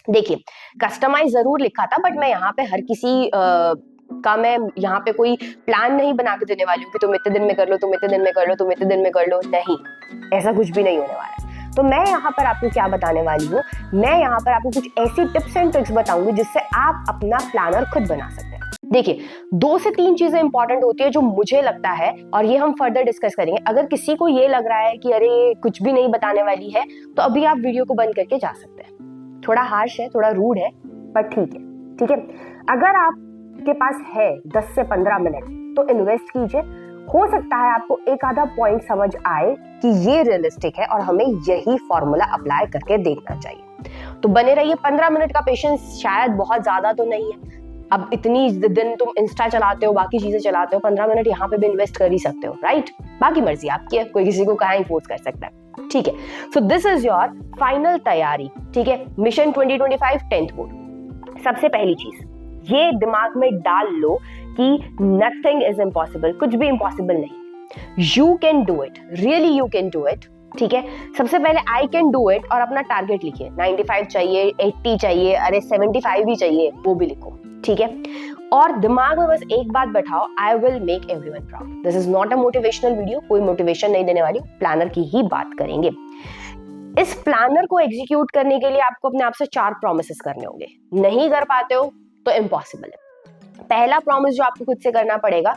देखिए, कस्टमाइज जरूर लिखा था, बट मैं यहाँ पे हर किसी का मैं यहाँ पे कोई प्लान नहीं बना के देने वाली हूँ कि तुम इतने दिन में कर लो, तुम इतने दिन में कर लो, तुम इतने दिन में कर लो। नहीं, ऐसा कुछ भी नहीं होने वाला है। तो मैं यहाँ पर आपको क्या बताने वाली हूँ, मैं यहाँ पर आपको कुछ ऐसी टिप्स एंड ट्रिक्स बताऊंगी जिससे आप अपना प्लानर खुद बना सकते हैं। देखिए, 2 से 3 चीजें इंपॉर्टेंट होती है जो मुझे लगता है, और ये हम फर्दर डिस्कस करेंगे। अगर किसी को ये लग रहा है कि अरे कुछ भी नहीं बताने वाली है, तो अभी आप वीडियो को बंद करके जा सकते हैं। थोड़ा हार्श है, थोड़ा रूड है, पर ठीक है, ठीक है। अगर आपके पास है 10 से 15 मिनट तो इन्वेस्ट कीजिए। हो सकता है आपको एक आधा पॉइंट समझ आए कि ये रियलिस्टिक है और हमें यही फॉर्मूला अप्लाई करके देखना चाहिए। तो बने रहिए। 15 मिनट का पेशेंस शायद बहुत ज्यादा तो नहीं है। अब इतनी दिन तुम इंस्टा चलाते हो, बाकी चीजें चलाते हो, 15 मिनट यहाँ पे भी इन्वेस्ट कर ही सकते हो, राइट? बाकी मर्जी आपकी है, कोई किसी को कहाँ ही फोर्स कर सकता है, ठीक है। So this is your final तैयारी, ठीक है। Mission 2025 10th board. सबसे पहली चीज ये दिमाग में डाल लो कि नथिंग इज इम्पॉसिबल, कुछ भी इम्पॉसिबल नहीं। You can do it, really you can do it, ठीक है। सबसे पहले आई कैन डू इट और अपना टारगेट लिखिए। 95 चाहिए, 80 चाहिए, अरे 75 भी चाहिए, वो भी लिखो, ठीक है। और दिमाग में बस एक बात बैठाओ, I will make everyone proud. This is not a motivational video, कोई मोटिवेशन नहीं देने वाली, प्लानर की ही बात करेंगे। इस प्लानर को एग्जीक्यूट करने के लिए आपको अपने आप से 4 प्रॉमिसेस करने होंगे। नहीं कर पाते हो तो इम्पॉसिबल है। पहला प्रॉमिस जो आपको खुद से करना पड़ेगा,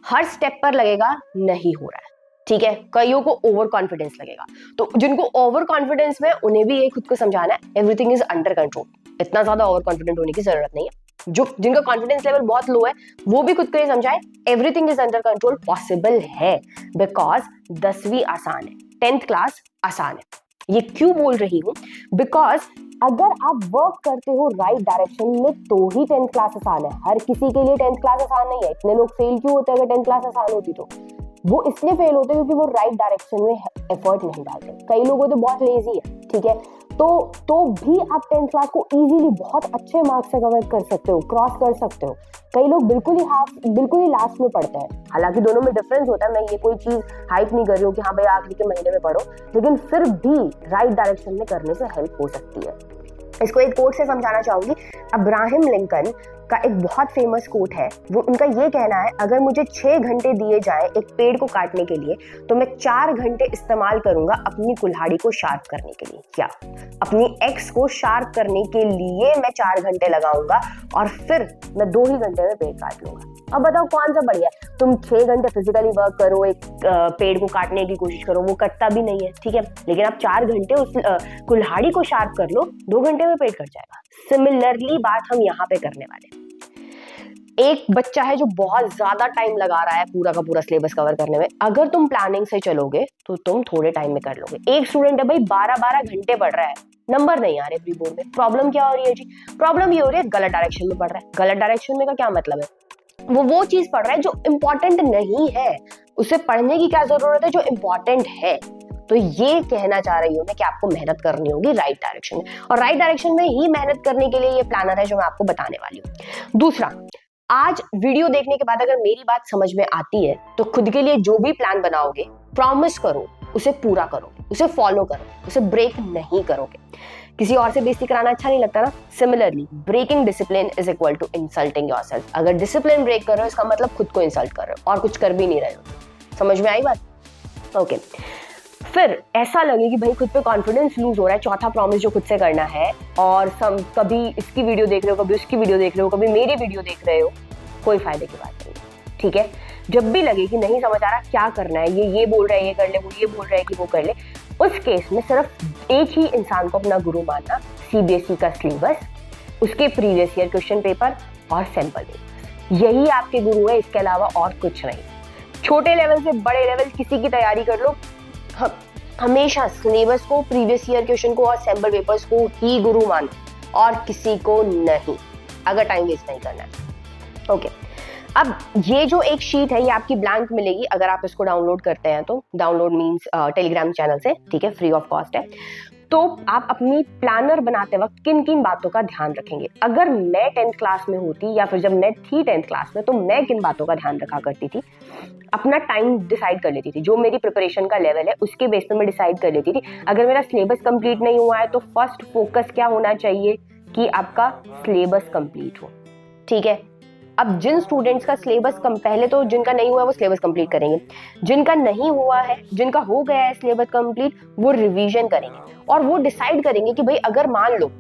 हर स्टेप पर लगेगा नहीं हो रहा है, ठीक है। कईयों को ओवर कॉन्फिडेंस लगेगा, तो जिनको ओवर कॉन्फिडेंस में, उन्हें भी ये खुद को समझाना है एवरीथिंग इज अंडर कंट्रोल। इतना ज्यादा ओवर कॉन्फिडेंट होने की जरूरत नहीं है। जो जिनका कॉन्फिडेंस लेवल बहुत लो है, वो भी खुद को ये समझाए everything is under control. Possible है, बिकॉज 10वीं आसान है, 10th क्लास आसान है। ये क्यों बोल रही हूँ? बिकॉज अगर आप वर्क करते हो राइट डायरेक्शन में तो ही 10th क्लास आसान है। हर किसी के लिए 10th क्लास आसान नहीं है। इतने लोग फेल क्यों होते हैं अगर 10th क्लास आसान होती तो? वो इसलिए फेल होते हैं क्योंकि वो राइट डायरेक्शन में एफर्ट नहीं डालते। कई लोग तो बहुत लेजी है, ठीक है। तो भी आप 10th क्लास को इजीली बहुत अच्छे मार्क्स से कवर कर सकते हो, क्रॉस कर सकते हो। कई लोग बिल्कुल ही लास्ट में पढ़ते हैं। हालांकि दोनों में डिफरेंस होता है, मैं ये कोई चीज हाइप नहीं कर रही हूँ कि हाँ भाई आखिरी के महीने में पढ़ो, लेकिन फिर भी राइट डायरेक्शन में करने से हेल्प हो सकती है। इसको एक कोट से समझाना चाहूंगी। अब्राहम लिंकन का एक बहुत फेमस कोट है, वो उनका ये कहना है, अगर मुझे 6 घंटे दिए जाए एक पेड़ को काटने के लिए, तो मैं 4 घंटे इस्तेमाल करूंगा अपनी कुल्हाड़ी को शार्प करने के लिए। क्या? अपनी एक्स को शार्प करने के लिए मैं 4 घंटे लगाऊंगा और फिर मैं 2 ही घंटे में पेड़ काट लूंगा। अब बताओ कौन सा बढ़िया? तुम 6 घंटे फिजिकली वर्क करो, एक पेड़ को काटने की कोशिश करो, वो कटता भी नहीं है, ठीक है, लेकिन आप 4 घंटे उस कुल्हाड़ी को शार्प कर लो, 2 घंटे में पेड़ कट जाएगा। सिमिलरली बात हम यहाँ पे करने वाले। एक बच्चा है जो बहुत ज्यादा टाइम लगा रहा है पूरा का पूरा सिलेबस कवर करने में, अगर तुम प्लानिंग से चलोगे तो तुम थोड़े टाइम में कर लोगे। एक स्टूडेंट है भाई 12-12 घंटे पढ़ रहा है, नंबर नहीं आ रहे प्री बोर्ड में। प्रॉब्लम क्या हो रही है जी? प्रॉब्लम ये हो रही है गलत डायरेक्शन में पढ़ रहा है। गलत डायरेक्शन में का क्या मतलब है? वो चीज पढ़ रहा है जो इंपॉर्टेंट नहीं है। उसे पढ़ने की क्या जरूरत है जो इंपॉर्टेंट है। तो ये कहना चाह रही हूँ मैं कि आपको मेहनत करनी होगी राइट डायरेक्शन में, और राइट डायरेक्शन में ही मेहनत करने के लिए ये प्लानर है जो मैं आपको बताने वाली हूँ। दूसरा, आज वीडियो देखने के बाद अगर मेरी बात समझ में आती है तो खुद के लिए जो भी प्लान बनाओगे, प्रॉमिस करो उसे पूरा करो, उसे फॉलो करो, उसे ब्रेक नहीं करोगे। किसी और से बेइज्जती कराना अच्छा नहीं लगता ना। Similarly breaking discipline is equal to insulting yourself. अगर डिसिप्लिन ब्रेक कर रहे हो इसका मतलब खुद को इंसल्ट कर रहे हो और कुछ कर भी नहीं रहे हो। समझ में आई बात? ओके। फिर ऐसा लगे कि भाई खुद पे कॉन्फिडेंस लूज हो रहा है, चौथा प्रॉमिस जो खुद से करना है, और कभी इसकी वीडियो देख रहे हो, कभी उसकी वीडियो देख रहे हो, कभी मेरी वीडियो देख रहे हो, कोई फायदे की बात नहीं, ठीक है। जब भी लगे कि नहीं समझ आ रहा क्या करना है, ये बोल रहा है ये कर ले, वो ये बोल रहा है कि वो कर ले, उस केस में सिर्फ एक ही इंसान को अपना गुरु मानना, सीबीएसई का सिलेबस, उसके प्रीवियस ईयर क्वेश्चन पेपर और सैंपल पेपर, यही आपके गुरु है, इसके अलावा और कुछ नहीं। छोटे लेवल से बड़े लेवल किसी की तैयारी कर लो, हमेशा सिलेबस को, प्रीवियस ईयर क्वेश्चन को और सैंपल पेपर्स को ही गुरु मानो और किसी को नहीं, अगर टाइम वेस्ट नहीं करना है। ओके। अब ये जो एक शीट है ये आपकी ब्लैंक मिलेगी अगर आप इसको डाउनलोड करते हैं तो। डाउनलोड मींस टेलीग्राम चैनल से, ठीक है, फ्री ऑफ कॉस्ट है। तो आप अपनी प्लानर बनाते वक्त किन किन बातों का ध्यान रखेंगे? अगर मैं 10th क्लास में होती या फिर जब मैं थी 10th क्लास में, तो मैं किन बातों का ध्यान रखा करती थी? अपना टाइम डिसाइड कर लेती थी, जो मेरी प्रिपरेशन का लेवल है उसके बेस पे मैं डिसाइड कर लेती थी। अगर मेरा सिलेबस कंप्लीट नहीं हुआ है तो फर्स्ट फोकस क्या होना चाहिए कि आपका सिलेबस कंप्लीट हो, ठीक है। अब जिन स्टूडेंट्स का सिलेबस पहले तो जिनका नहीं हुआ है वो सिलेबस कंप्लीट करेंगे, जिनका नहीं हुआ है, जिनका हो गया है सिलेबस कंप्लीट, वो रिवीजन करेंगे और वो डिसाइड करेंगे कि भाई अगर मान लो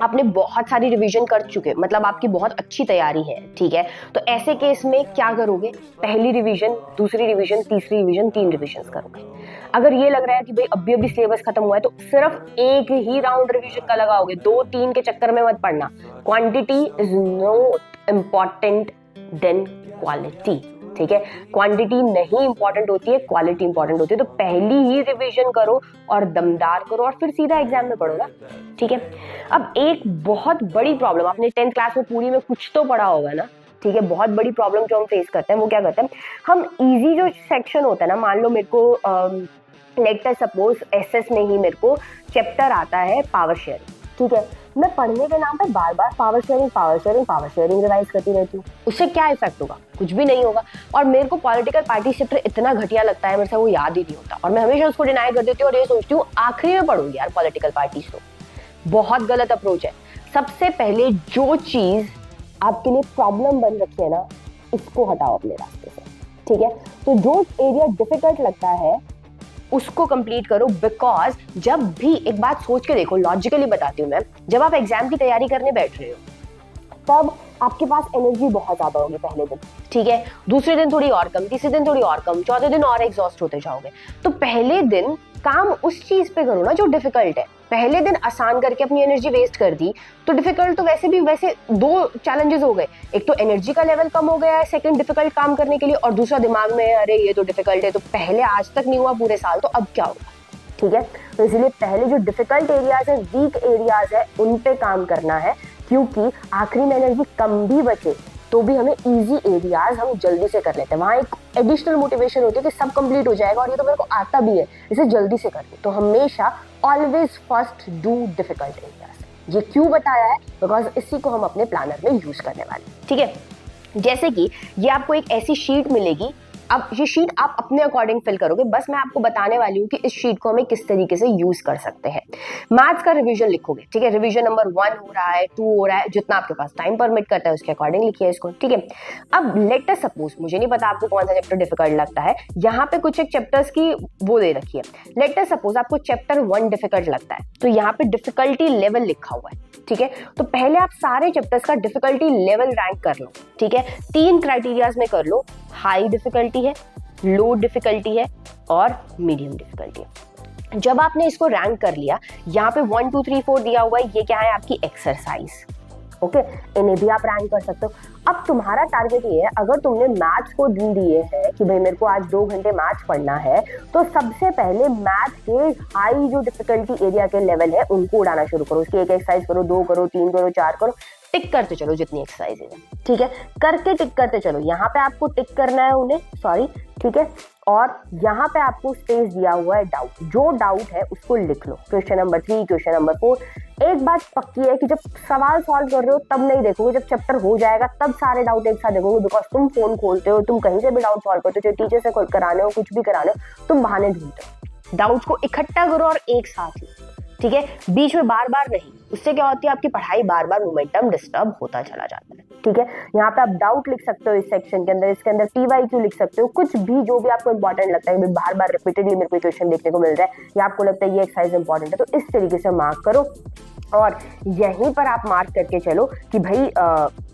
आपने बहुत सारी रिवीजन कर चुके, मतलब आपकी बहुत अच्छी तैयारी है, ठीक है, तो ऐसे केस में क्या करोगे, पहली रिवीजन, दूसरी रिवीजन, तीसरी रिवीजन, 3 रिवीजन करोगे। अगर ये लग रहा है कि भाई अभी अभी सिलेबस खत्म हुआ है तो सिर्फ एक ही राउंड रिवीजन का लगाओगे, 2-3 के चक्कर में मत पड़ना। Quantity is no important than quality, ठीक है। क्वांटिटी नहीं इंपॉर्टेंट होती है, क्वालिटी इंपॉर्टेंट होती है। तो पहली ही रिवीजन करो और दमदार करो और फिर सीधा एग्जाम में पढ़ो ना, ठीक है। अब एक बहुत बड़ी प्रॉब्लम, आपने 10th क्लास में पूरी में कुछ तो पढ़ा होगा ना, ठीक है। बहुत बड़ी प्रॉब्लम जो हम फेस करते हैं वो क्या करते हैं, हम इजी जो सेक्शन होता है ना, मान लो मेरे को लेट अस सपोज एसएस में ही मेरे को चैप्टर आता है पावर शेयरिंग, ठीक है। मैं पढ़ने के नाम पे बार बार पावर शेयरिंग रिवाइज करती रहती हूँ। उससे क्या इफेक्ट होगा, कुछ भी नहीं होगा। और मेरे को पॉलिटिकल पार्टी चैप्टर इतना घटिया लगता है, मेरे से वो याद ही नहीं होता और मैं हमेशा उसको डिनाई कर देती हूँ और ये सोचती हूँ आखिरी में पढ़ूंगी यार पॉलिटिकल पार्टीज। तो बहुत गलत अप्रोच है। सबसे पहले जो चीज आपके लिए प्रॉब्लम बन रखी है ना, इसको हटाओ अपने रास्ते से, ठीक है। तो जो एरिया डिफिकल्ट लगता है उसको कंप्लीट करो, बिकॉज जब भी, एक बात सोच के देखो, लॉजिकली बताती हूँ मैं, जब आप एग्जाम की तैयारी करने बैठ रहे हो तब आपके पास एनर्जी बहुत ज्यादा होगी पहले दिन, ठीक है। दूसरे दिन थोड़ी और कम, तीसरे दिन थोड़ी और कम, चौथे दिन और एग्जॉस्ट होते जाओगे। तो पहले दिन काम उस चीज पे करो ना जो डिफिकल्ट है। पहले दिन आसान करके अपनी एनर्जी वेस्ट कर दी तो डिफिकल्ट तो वैसे 2 चैलेंजेस हो गए। एक तो एनर्जी का लेवल कम हो गया है सेकंड डिफिकल्ट काम करने के लिए, और दूसरा दिमाग में अरे ये तो डिफिकल्ट है, तो पहले आज तक नहीं हुआ पूरे साल, तो अब क्या होगा, ठीक है। तो इसलिए पहले जो डिफिकल्ट एरियाज है, वीक एरियाज है, उन पे काम करना है, क्योंकि आखिरी में एनर्जी कम भी बचे तो भी हमें इजी एरियाज हम जल्दी से कर लेते हैं। वहाँ एक एडिशनल मोटिवेशन होती है कि सब कंप्लीट हो जाएगा और ये तो मेरे को आता भी है, इसे जल्दी से कर दो। तो हमेशा always first do difficult areas. ये क्यों बताया है, बिकॉज इसी को हम अपने प्लानर में यूज करने वाले, ठीक है। जैसे कि ये आपको एक ऐसी शीट मिलेगी, अब ये शीट आप अपने अकॉर्डिंग फिल करोगे, बस मैं आपको बताने वाली हूँ कि इस शीट को हमें किस तरीके से यूज कर सकते हैं। मैथ्स का रिवीजन लिखोगे, ठीक है। रिवीजन नंबर 1 हो रहा है, 2 हो रहा है, जितना आपके पास टाइम परमिट करता है उसके अकॉर्डिंग लिखिए इसको, ठीक है। अब लेट अस सपोज, मुझे नहीं पता आपको कौन सा चैप्टर डिफिकल्ट लगता है, यहाँ पे कुछ एक चैप्टर्स की वो दे रखी है। लेट अस सपोज आपको चैप्टर 1 डिफिकल्ट लगता है, तो यहाँ पे डिफिकल्टी लेवल लिखा हुआ है, ठीक है। तो पहले आप सारे चैप्टर्स का डिफिकल्टी लेवल रैंक कर लो, ठीक है। 3 क्राइटेरियाज में कर लो, हाई डिफिकल्टी है, लो डिफिकल्टी है और मीडियम डिफिकल्टी है। जब आपने इसको रैंक कर लिया, यहाँ पे 1 2 3 4 दिया हुआ है, ये क्या है आपकी एक्सरसाइज, ओके। इन्हें भी आप रैंक कर सकते हो। अब तुम्हारा टारगेट ये है, अगर तुमने मैथ्स को दिन दिए हैं कि भाई मेरे को आज 2 घंटे मैथ्स पढ़ना है, तो सबसे पहले मैथ के हाई जो डिफिकल्टी एरिया के लेवल है उनको उड़ाना शुरू करो। उसकी एक एक्सरसाइज करो, 2 करो, 3 करो, 4 करो, टिक करते चलो जितनी एक्सरसाइज है, ठीक है। करके टिक करते चलो, यहाँ पे आपको टिक करना है उन्हें, सॉरी, ठीक है। और यहाँ पे आपको स्पेस दिया हुआ है डाउट, जो डाउट है उसको लिख लो। Question number 3, question number 4। एक बात पक्की है कि जब सवाल सॉल्व कर रहे हो तब नहीं देखोगे, जब चैप्टर हो जाएगा तब सारे डाउट एक साथ देखोगे, बिकॉज तुम फोन खोलते हो, तुम कहीं से भी डाउट सॉल्व करते हो, चाहे टीचर से कराने हो, कुछ भी कराने हो, तुम बहाने ढूंढते हो। डाउट्स को इकट्ठा करो और एक साथ लो, ठीक है। बीच में बार बार नहीं, उससे क्या होती है आपकी पढ़ाई बार बार मोमेंटम डिस्टर्ब होता चला जाता है, ठीक है। यहाँ पे आप डाउट लिख सकते हो इस सेक्शन के अंदर, इसके अंदर TYQ लिख सकते हो, कुछ भी जो भी आपको इंपॉर्टेंट लगता है, बार बार रिपीटेडली मेरे को क्वेश्चन देखने को मिल रहा है या आपको लगता है ये एक्सरसाइज इंपॉर्टेंट है, तो इस तरीके से मार्क करो। और यहीं पर आप मार्क करके चलो कि भाई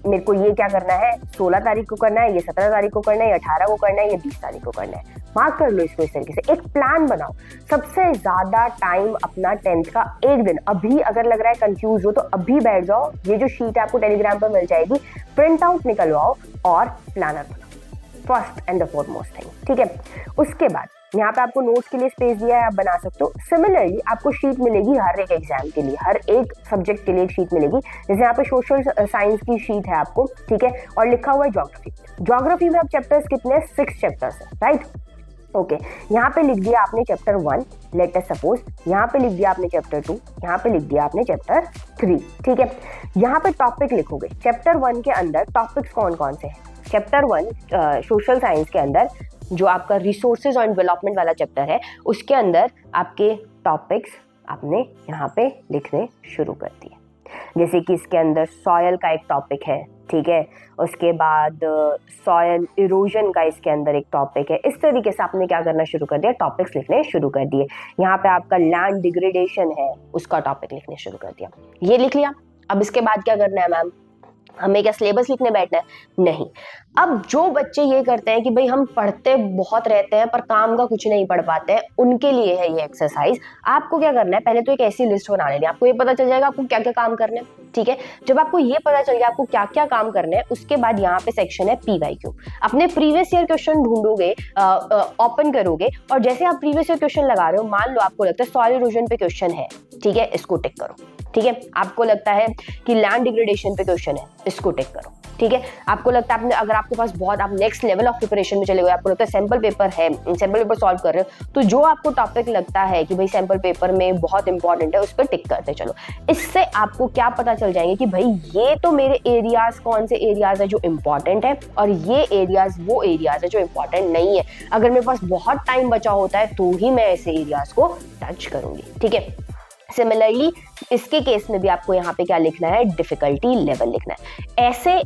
मेरे को ये क्या करना है, 16 तारीख को करना है, ये 17 तारीख को करना है, ये 18 को करना है, ये 20 तारीख को करना है। मार्क कर लो इसको इस तरीके से, एक प्लान बनाओ। सबसे ज्यादा टाइम अपना 10th का एक दिन, अभी अगर लग रहा है कंफ्यूज हो तो अभी बैठ जाओ, ये जो शीट आपको टेलीग्राम पर मिल जाएगी, प्रिंट आउट निकलवाओ और प्लानर बनाओ, first and the foremost thing, ठीक है। उसके बाद यहाँ पे आपको नोट्स के लिए स्पेस दिया है, आप बना सकते हो। सिमिलरली आपको शीट मिलेगी हर एक एग्जाम के लिए, हर एक सब्जेक्ट के लिए एक शीट मिलेगी। जैसे यहाँ पे सोशल साइंस की शीट है आपको, ठीक है, और लिखा हुआ है ज्योग्राफी। ज्योग्राफी में अब चैप्टर्स कितने हैं, 6 चैप्टर्स है, राइट, ओके। यहाँ पे लिख दिया आपने चैप्टर 1, लेट अस सपोज, यहाँ पे लिख दिया आपने चैप्टर 2, यहाँ पे लिख दिया आपने चैप्टर 3, ठीक है। यहाँ पे टॉपिक लिखोगे, चैप्टर 1 के अंदर टॉपिक्स कौन कौन से हैं। चैप्टर 1 सोशल साइंस के अंदर जो आपका रिसोर्सेज और डेवलपमेंट वाला चैप्टर है, उसके अंदर आपके टॉपिक्स आपने यहाँ पे लिखने शुरू कर दिए। जैसे कि इसके अंदर सॉयल का एक टॉपिक है, ठीक है, उसके बाद सॉयल इरोजन का इसके अंदर एक टॉपिक है। इस तरीके से आपने क्या करना शुरू कर दिया, टॉपिक्स लिखने शुरू कर दिए। यहाँ पे आपका लैंड डिग्रेडेशन है, उसका टॉपिक लिखने शुरू कर दिया, ये लिख लिया। अब इसके बाद क्या करना है मैम, हमें क्या सिलेबस लिखने बैठना है? नहीं। अब जो बच्चे ये करते हैं कि भाई हम पढ़ते बहुत रहते हैं पर काम का कुछ नहीं पढ़ पाते हैं, उनके लिए है ये एक्सरसाइज। आपको क्या करना है, पहले तो एक ऐसी लिस्ट बना लेनी है, आपको ये पता चल जाएगा आपको क्या क्या काम करने हैं, ठीक है। जब आपको ये पता चल गया आपको क्या क्या काम करने हैं, उसके बाद यहाँ पे सेक्शन है PYQ। अपने प्रीवियस ईयर क्वेश्चन ढूंढोगे, ओपन करोगे, और जैसे आप प्रीवियस ईयर क्वेश्चन लगा रहे हो, मान लो आपको लगता है सॉइल इरोजन पे क्वेश्चन है, ठीक है, इसको टिक करो, ठीक है। आपको लगता है कि लैंड डिग्रेडेशन पे क्वेश्चन है, इसको टिक करो, ठीक है। आपको लगता है अगर आपके पास बहुत, आप नेक्स्ट लेवल ऑफ प्रिपरेशन में चले गए, आपको लगता है सैंपल पेपर है, सैंपल पेपर सॉल्व कर रहे हो, तो जो आपको टॉपिक लगता है कि भाई सैंपल पेपर में बहुत इंपॉर्टेंट है, उस पर टिक करते चलो। इससे आपको क्या पता चल जाएंगे कि भाई ये तो मेरे एरियाज, कौन से एरियाज है जो इंपॉर्टेंट है, और ये एरियाज वो एरियाज है जो इंपॉर्टेंट नहीं है। अगर मेरे पास बहुत टाइम बचा होता है तो ही मैं ऐसे एरियाज को टच करूंगी, ठीक है। सिमिलरली इसके केस में भी आपको यहाँ पे क्या लिखना है, डिफिकल्टी लेवल लिखना है। ऐसे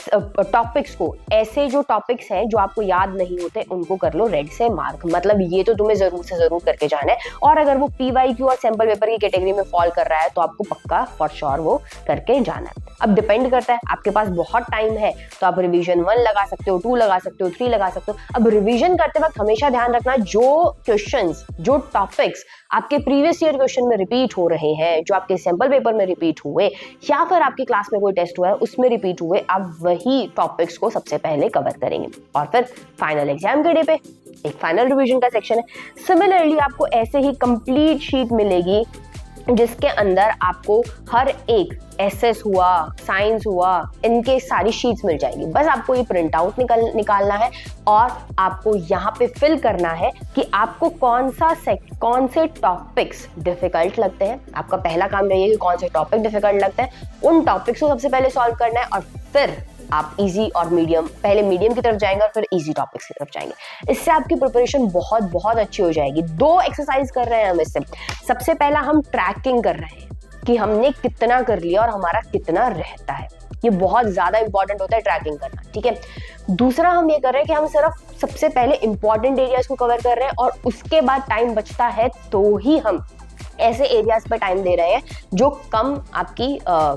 टॉपिक्स को, ऐसे जो टॉपिक्स हैं जो आपको याद नहीं होते, उनको कर लो रेड से मार्क, मतलब ये तो तुम्हें जरूर से जरूर करके जाना है। और अगर वो PYQ और सैंपल पेपर की कैटेगरी में फॉल कर रहा है तो आपको पक्का फॉर श्योर वो करके जाना है। अब डिपेंड करता है, आपके पास बहुत टाइम है तो आप रिवीजन 1 लगा सकते हो, 2 लगा सकते हो, 3 लगा सकते हो। अब रिवीजन करते वक्त हमेशा ध्यान रखना, जो क्वेश्चंस, जो टॉपिक्स आपके प्रीवियस ईयर क्वेश्चन में रिपीट हो रहे हैं, जो आपके सैंपल पेपर में रिपीट हुए, या फिर आपकी क्लास में कोई टेस्ट हुआ है उसमें रिपीट हुए, आप वही टॉपिक्स को सबसे पहले कवर करेंगे। और फिर फाइनल एग्जाम के डे पे एक फाइनल रिवीजन का सेक्शन है। सिमिलरली आपको ऐसे ही कंप्लीट शीट मिलेगी जिसके अंदर आपको हर एक SS हुआ, साइंस हुआ, इनके सारी शीट्स मिल जाएंगी। बस आपको ये प्रिंट आउट निकालना है और आपको यहाँ पे फिल करना है कि आपको कौन से टॉपिक्स डिफिकल्ट लगते हैं। आपका पहला काम रहेगा कि कौन से टॉपिक डिफिकल्ट लगते हैं, उन टॉपिक्स को सबसे पहले सॉल्व करना है, और फिर आप इजी और मीडियम, पहले मीडियम की तरफ जाएंगे और फिर इजी टॉपिक्स की तरफ जाएंगे। इससे आपकी प्रिपरेशन बहुत बहुत अच्छी हो जाएगी। 2 एक्सरसाइज कर रहे हैं हम इससे। सबसे पहला हम ट्रैकिंग कर रहे हैं कि हमने कितना कर लिया और हमारा कितना रहता है। ये बहुत ज्यादा इंपॉर्टेंट होता है ट्रैकिंग करना, ठीक है। दूसरा हम ये कर रहे हैं कि हम सिर्फ सबसे पहले इंपॉर्टेंट एरियाज को कवर कर रहे हैं, और उसके बाद टाइम बचता है तो ही हम ऐसे एरियाज पर टाइम दे रहे हैं जो कम आपकी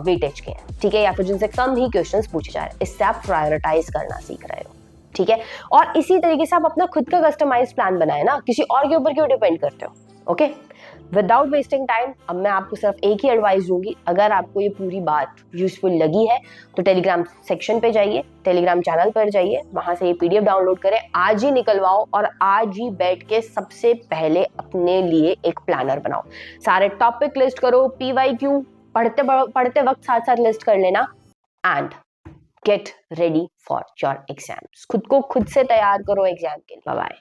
वेटेज के हैं, ठीक है, या फिर जिनसे कम ही क्वेश्चंस पूछे जा रहे हैं। इससे आप प्रायोरिटाइज करना सीख रहे हो, ठीक है। और इसी तरीके से आप अपना खुद का कस्टमाइज प्लान बनाए ना, किसी और के ऊपर क्यों डिपेंड करते हो, ओके। विदाउट वेस्टिंग टाइम, अब मैं आपको सिर्फ एक ही एडवाइस दूंगी, अगर आपको ये पूरी बात यूजफुल लगी है तो टेलीग्राम सेक्शन पे जाइए, टेलीग्राम चैनल पर जाइए, वहां से ये PDF डाउनलोड करें, आज ही निकलवाओ और आज ही बैठ के सबसे पहले अपने लिए एक प्लानर बनाओ। सारे टॉपिक लिस्ट करो, PYQ पढ़ते वक्त साथ साथ लिस्ट कर लेना, and get ready for your exams. खुद को खुद से तैयार करो एग्जाम के लिए। Bye bye.